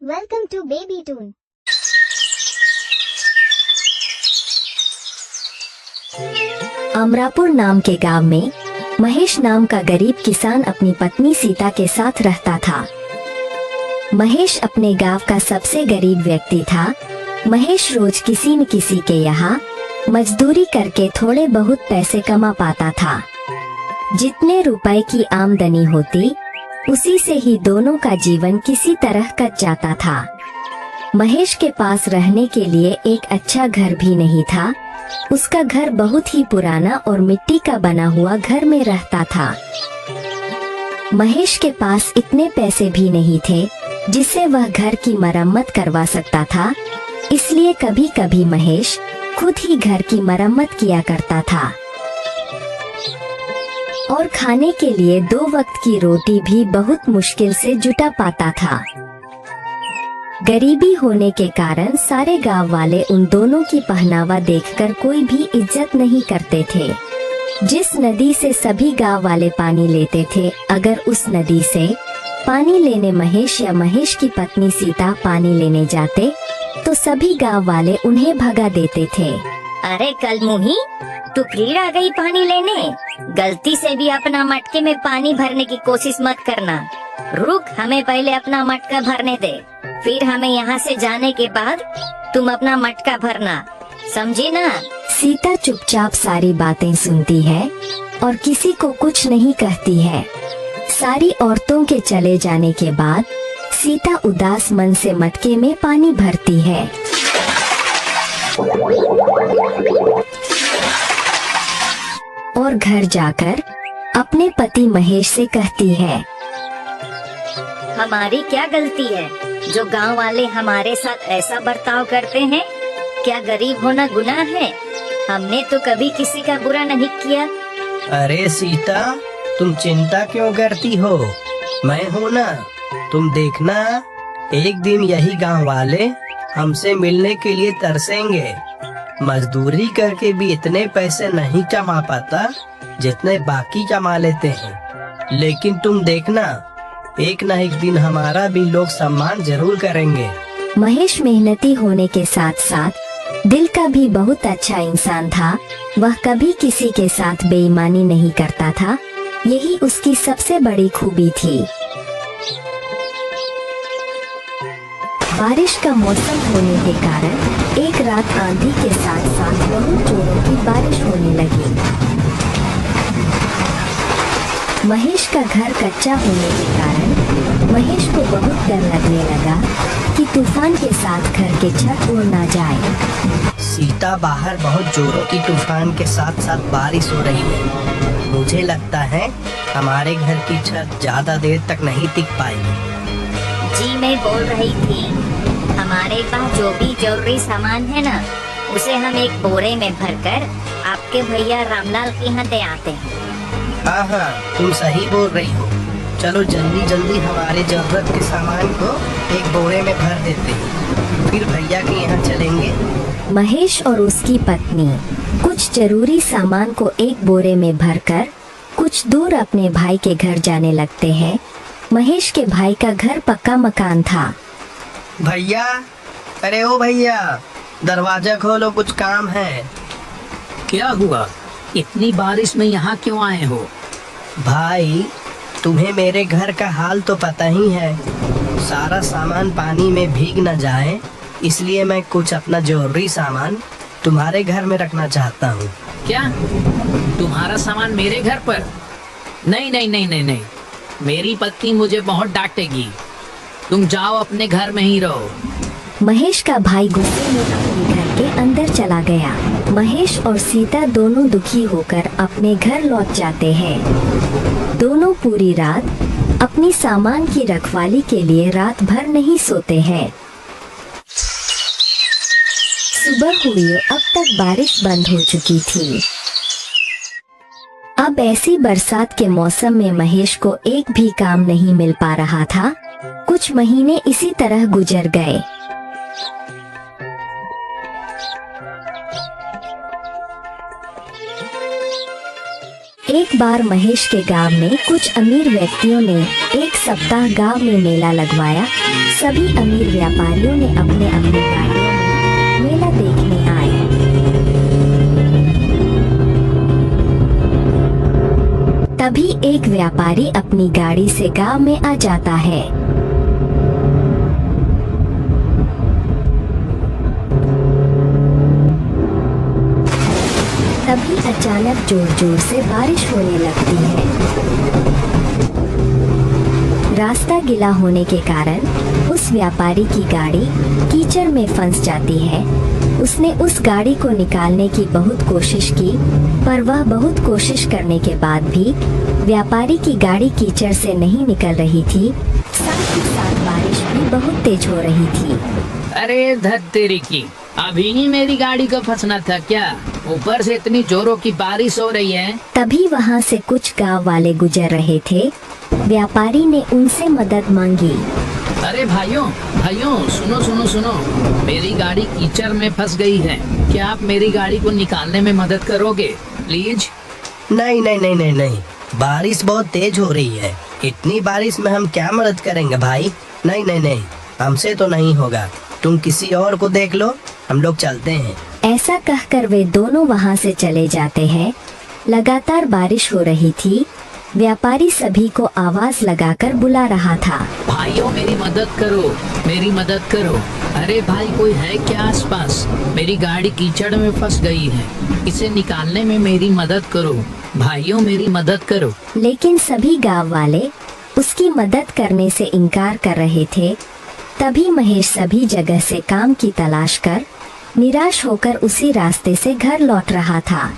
Welcome to Baby Toon. Amarapur नाम के गांव में महेश नाम का गरीब किसान अपनी पत्नी सीता के साथ रहता था। महेश अपने गांव का सबसे गरीब व्यक्ति था। महेश रोज किसी न किसी के यहाँ मजदूरी करके थोड़े बहुत पैसे कमा पाता था। जितने रुपए की आमदनी होती उसी से ही दोनों का जीवन किसी तरह कट जाता था। महेश के पास रहने के लिए एक अच्छा घर भी नहीं था। उसका घर बहुत ही पुराना और मिट्टी का बना हुआ घर में रहता था। महेश के पास इतने पैसे भी नहीं थे जिससे वह घर की मरम्मत करवा सकता था। इसलिए कभी कभी महेश खुद ही घर की मरम्मत किया करता था और खाने के लिए 2 वक्त की रोटी भी बहुत मुश्किल से जुटा पाता था। गरीबी होने के कारण सारे गांव वाले उन दोनों की पहनावा देखकर कोई भी इज्जत नहीं करते थे। जिस नदी से सभी गांव वाले पानी लेते थे, अगर उस नदी से पानी लेने महेश या महेश की पत्नी सीता पानी लेने जाते तो सभी गांव वाले उन्हें भगा देते थे। अरे कलमुही, तू फिर आ गई पानी लेने। गलती से भी अपना मटके में पानी भरने की कोशिश मत करना। रुक, हमें पहले अपना मटका भरने दे, फिर हमें यहाँ से जाने के बाद तुम अपना मटका भरना, समझी ना? सीता चुपचाप सारी बातें सुनती है और किसी को कुछ नहीं कहती है। सारी औरतों के चले जाने के बाद सीता उदास मन से मटके में पानी भरती है। और घर जाकर अपने पति महेश से कहती है, हमारी क्या गलती है जो गांव वाले हमारे साथ ऐसा बर्ताव करते हैं? क्या गरीब होना गुनाह है? हमने तो कभी किसी का बुरा नहीं किया। अरे सीता, तुम चिंता क्यों करती हो? मैं हूँ ना। तुम देखना, एक दिन यही गांव वाले हमसे मिलने के लिए तरसेंगे। मजदूरी करके भी इतने पैसे नहीं कमा पाता जितने बाकी कमा लेते हैं, लेकिन तुम देखना, एक न एक दिन हमारा भी लोग सम्मान जरूर करेंगे। महेश मेहनती होने के साथ साथ दिल का भी बहुत अच्छा इंसान था। वह कभी किसी के साथ बेईमानी नहीं करता था। यही उसकी सबसे बड़ी खूबी थी। बारिश का मौसम होने के कारण एक रात आंधी के साथ साथ बहुत जोरों की बारिश होने लगी। महेश का घर कच्चा होने के कारण महेश को बहुत डर लगने लगा कि तूफान के साथ घर के छत उड़ ना जाए। सीता, बाहर बहुत जोरों की तूफान के साथ साथ बारिश हो रही है। मुझे लगता है हमारे घर की छत ज्यादा देर तक नहीं टिक पाएगी। जी, मैं बोल रही थी, हमारे पास जो भी जरूरी सामान है ना, उसे हम एक बोरे में भरकर आपके भैया रामलाल के यहाँ दे आते हैं। हाँ, तुम सही बोल रही हो। चलो जल्दी जल्दी हमारे जरूरत के सामान को एक बोरे में भर देते हैं, फिर भैया के यहाँ चलेंगे। महेश और उसकी पत्नी कुछ जरूरी सामान को एक बोरे में भरकर कुछ दूर अपने भाई के घर जाने लगते हैं। महेश के भाई का घर पक्का मकान था। भैया, अरे ओ भैया, दरवाजा खोलो, कुछ काम है। क्या हुआ? इतनी बारिश में यहाँ क्यों आए हो? भाई, तुम्हें मेरे घर का हाल तो पता ही है। सारा सामान पानी में भीग न जाए, इसलिए मैं कुछ अपना जरूरी सामान तुम्हारे घर में रखना चाहता हूँ। क्या तुम्हारा सामान मेरे घर पर? नहीं नहीं नहीं नहीं नहीं, मेरी पत्नी मुझे बहुत डांटेगी। तुम जाओ, अपने घर में ही रहो। महेश का भाई गुस्से में अपने घर के अंदर चला गया। महेश और सीता दोनों दुखी होकर अपने घर लौट जाते हैं। दोनों पूरी रात अपनी सामान की रखवाली के लिए रात भर नहीं सोते हैं। सुबह हुई, अब तक बारिश बंद हो चुकी थी। अब ऐसी बरसात के मौसम में महेश को एक भी काम नहीं मिल पा रहा था। कुछ महीने इसी तरह गुजर गए। एक बार महेश के गांव में कुछ अमीर व्यक्तियों ने एक सप्ताह गांव में मेला लगवाया। सभी अमीर व्यापारियों ने अपने अपने गाड़ियों में मेला देखने आए। तभी एक व्यापारी अपनी गाड़ी से गांव में आ जाता है। तभी अचानक जोर जोर से बारिश होने लगती है। रास्ता गीला होने के कारण उस व्यापारी की गाड़ी कीचड़ में फंस जाती है। उसने उस गाड़ी को निकालने की बहुत कोशिश की, पर वह बहुत कोशिश करने के बाद भी व्यापारी की गाड़ी कीचड़ से नहीं निकल रही थी। साथ ही साथ बारिश भी बहुत तेज हो रही थी। अरे धत तेरी की, अभी ही मेरी गाड़ी को फंसना था क्या? ऊपर से इतनी जोरों की बारिश हो रही है। तभी वहाँ से कुछ गांव वाले गुजर रहे थे। व्यापारी ने उनसे मदद मांगी। अरे भाइयों भाइयों, सुनो सुनो सुनो, मेरी गाड़ी कीचड़ में फंस गई है। क्या आप मेरी गाड़ी को निकालने में मदद करोगे प्लीज? नहीं नहीं नहीं नहीं नहीं, बारिश बहुत तेज हो रही है। इतनी बारिश में हम क्या मदद करेंगे भाई? नहीं नहीं नहीं, हमसे तो नहीं होगा। तुम किसी और को देख लो, हम लोग चलते हैं। ऐसा कहकर वे दोनों वहाँ से चले जाते हैं। लगातार बारिश हो रही थी। व्यापारी सभी को आवाज लगाकर बुला रहा था। भाइयों मेरी मदद करो, मेरी मदद करो। अरे भाई, कोई है क्या आसपास? मेरी गाड़ी कीचड़ में फंस गई है, इसे निकालने में मेरी मदद करो। भाइयों मेरी मदद करो। लेकिन सभी गांव वाले उसकी मदद करने से इनकार कर रहे थे। तभी महेश सभी जगह से काम की तलाश कर निराश होकर उसी रास्ते से घर लौट रहा था।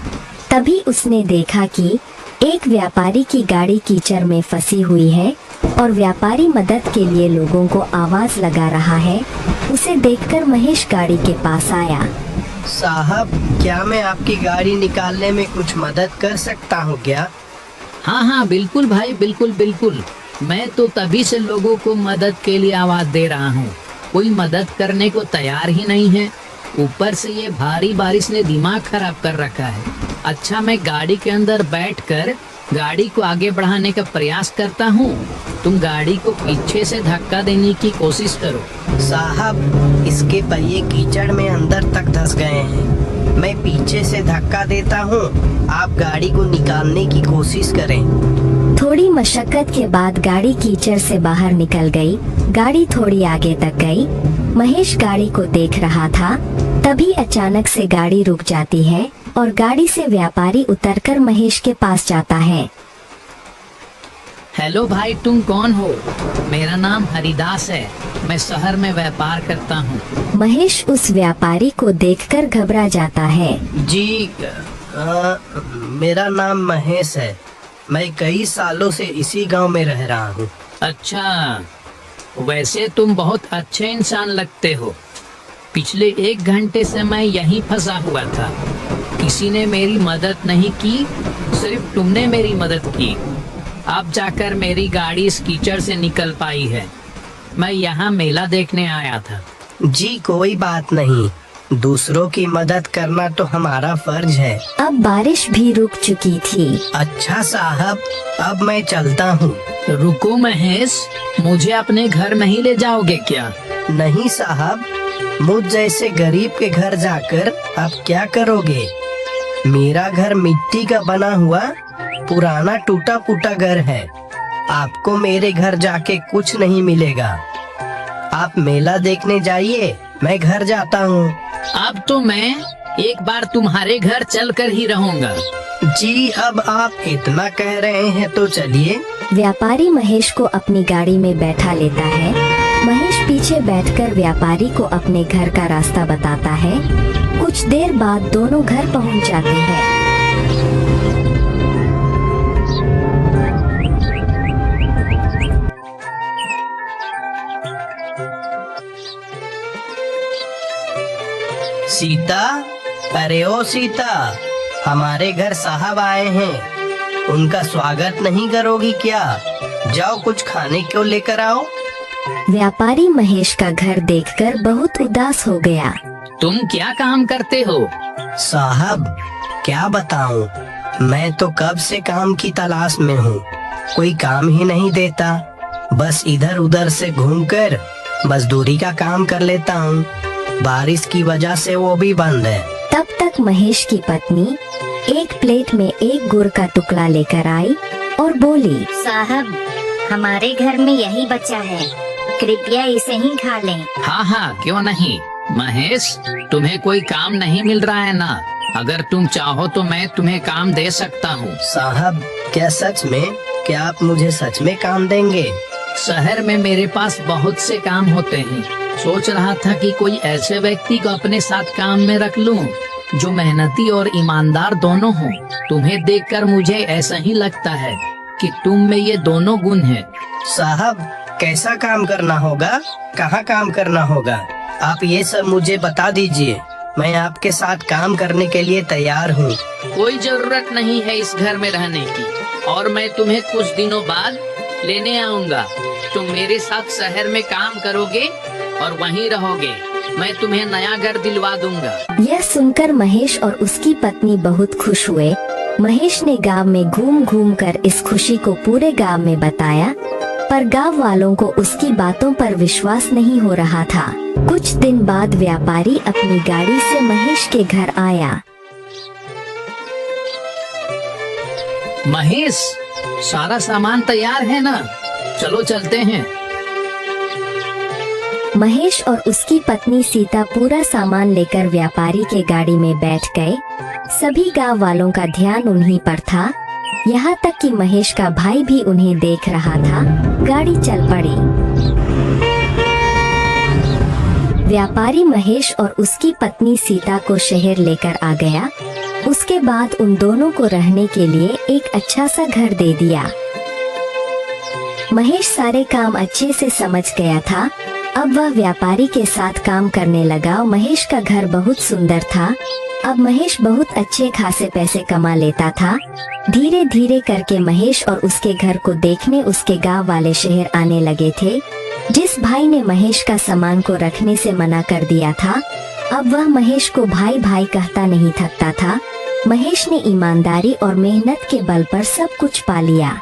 तभी उसने देखा कि एक व्यापारी की गाड़ी कीचड़ में फंसी हुई है और व्यापारी मदद के लिए लोगों को आवाज लगा रहा है। उसे देखकर महेश गाड़ी के पास आया। साहब, क्या मैं आपकी गाड़ी निकालने में कुछ मदद कर सकता हूँ क्या? हाँ हाँ बिल्कुल भाई, बिल्कुल बिल्कुल। मैं तो तभी से लोगों को मदद के लिए आवाज दे रहा हूँ, कोई मदद करने को तैयार ही नहीं है। ऊपर से ये भारी बारिश ने दिमाग खराब कर रखा है। अच्छा, मैं गाड़ी के अंदर बैठकर गाड़ी को आगे बढ़ाने का प्रयास करता हूँ, तुम गाड़ी को पीछे से धक्का देने की कोशिश करो। साहब, इसके पहिए कीचड़ में अंदर तक धंस गए हैं। मैं पीछे से धक्का देता हूँ, आप गाड़ी को निकालने की कोशिश करें। थोड़ी मशक्कत के बाद गाड़ी कीचड़ से बाहर निकल गई। गाड़ी थोड़ी आगे तक गई। महेश गाड़ी को देख रहा था। तभी अचानक से गाड़ी रुक जाती है और गाड़ी से व्यापारी उतरकर महेश के पास जाता है। हेलो भाई, तुम कौन हो? मेरा नाम हरिदास है, मैं शहर में व्यापार करता हूँ। महेश उस व्यापारी को देखकर घबरा जाता है। जी, मेरा नाम महेश है। मैं कई सालों से इसी गांव में रह रहा हूँ। अच्छा, वैसे तुम बहुत अच्छे इंसान लगते हो। पिछले 1 घंटे से मैं यहीं फंसा हुआ था। किसी ने मेरी मदद नहीं की, सिर्फ तुमने मेरी मदद की। अब जाकर मेरी गाड़ी इस कीचड़ से निकल पाई है। मैं यहाँ मेला देखने आया था। जी कोई बात नहीं, दूसरों की मदद करना तो हमारा फर्ज है। अब बारिश भी रुक चुकी थी। अच्छा साहब, अब मैं चलता हूँ। रुको महेश, मुझे अपने घर नहीं ले जाओगे क्या? नहीं साहब, मुझ जैसे गरीब के घर जाकर आप क्या करोगे? मेरा घर मिट्टी का बना हुआ पुराना टूटा फूटा घर है। आपको मेरे घर जाके कुछ नहीं मिलेगा। आप मेला देखने जाइए, मैं घर जाता हूँ। अब तो मैं एक बार तुम्हारे घर चलकर ही रहूंगा। जी, अब आप इतना कह रहे हैं तो चलिए। व्यापारी महेश को अपनी गाड़ी में बैठा लेता है। महेश पीछे बैठकर व्यापारी को अपने घर का रास्ता बताता है। कुछ देर बाद दोनों घर पहुंच जाते हैं। सीता, अरे ओ सीता, हमारे घर साहब आए हैं, उनका स्वागत नहीं करोगी क्या? जाओ कुछ खाने को लेकर आओ। व्यापारी महेश का घर देखकर बहुत उदास हो गया। तुम क्या काम करते हो? साहब, क्या बताऊं, मैं तो कब से काम की तलाश में हूँ, कोई काम ही नहीं देता। बस इधर उधर से घूमकर मजदूरी का काम कर लेता हूँ। बारिश की वजह से वो भी बंद है। तब तक महेश की पत्नी एक प्लेट में एक गुड़ का टुकड़ा लेकर आई और बोली, साहब, हमारे घर में यही बचा है, कृपया इसे ही खा लें। हाँ हाँ, क्यों नहीं। महेश, तुम्हें कोई काम नहीं मिल रहा है ना? अगर तुम चाहो तो मैं तुम्हें काम दे सकता हूँ। साहब, क्या सच में? क्या आप मुझे सच में काम देंगे? शहर में मेरे पास बहुत से काम होते हैं। सोच रहा था कि कोई ऐसे व्यक्ति को अपने साथ काम में रख लूं जो मेहनती और ईमानदार दोनों हों। तुम्हें देखकर मुझे ऐसा ही लगता है कि तुम में ये दोनों गुण हैं। साहब, कैसा काम करना होगा? कहाँ काम करना होगा? आप ये सब मुझे बता दीजिए। मैं आपके साथ काम करने के लिए तैयार हूँ। कोई जरूरत नहीं है इस घर में रहने की, और मैं तुम्हें कुछ दिनों बाद लेने आऊंगा। तुम मेरे साथ शहर में काम करोगे और वहीं रहोगे। मैं तुम्हें नया घर दिलवा दूंगा। यह सुनकर महेश और उसकी पत्नी बहुत खुश हुए। महेश ने गांव में घूम घूम कर इस खुशी को पूरे गांव में बताया, पर गांव वालों को उसकी बातों पर विश्वास नहीं हो रहा था। कुछ दिन बाद व्यापारी अपनी गाड़ी से महेश के घर आया। महेश, सारा सामान तैयार है ना? चलो चलते हैं। महेश और उसकी पत्नी सीता पूरा सामान लेकर व्यापारी के गाड़ी में बैठ गए। सभी गांव वालों का ध्यान उन्हीं पर था, यहाँ तक कि महेश का भाई भी उन्हें देख रहा था। गाड़ी चल पड़ी। व्यापारी महेश और उसकी पत्नी सीता को शहर लेकर आ गया। उसके बाद उन दोनों को रहने के लिए एक अच्छा सा घर दे दिया। महेश सारे काम अच्छे से समझ गया था। अब वह व्यापारी के साथ काम करने लगा। महेश का घर बहुत सुंदर था। अब महेश बहुत अच्छे खासे पैसे कमा लेता था। धीरे धीरे करके महेश और उसके घर को देखने उसके गांव वाले शहर आने लगे थे। जिस भाई ने महेश का सामान को रखने से मना कर दिया था, अब वह महेश को भाई भाई कहता नहीं थकता था। महेश ने ईमानदारी और मेहनत के बल पर सब कुछ पा लिया।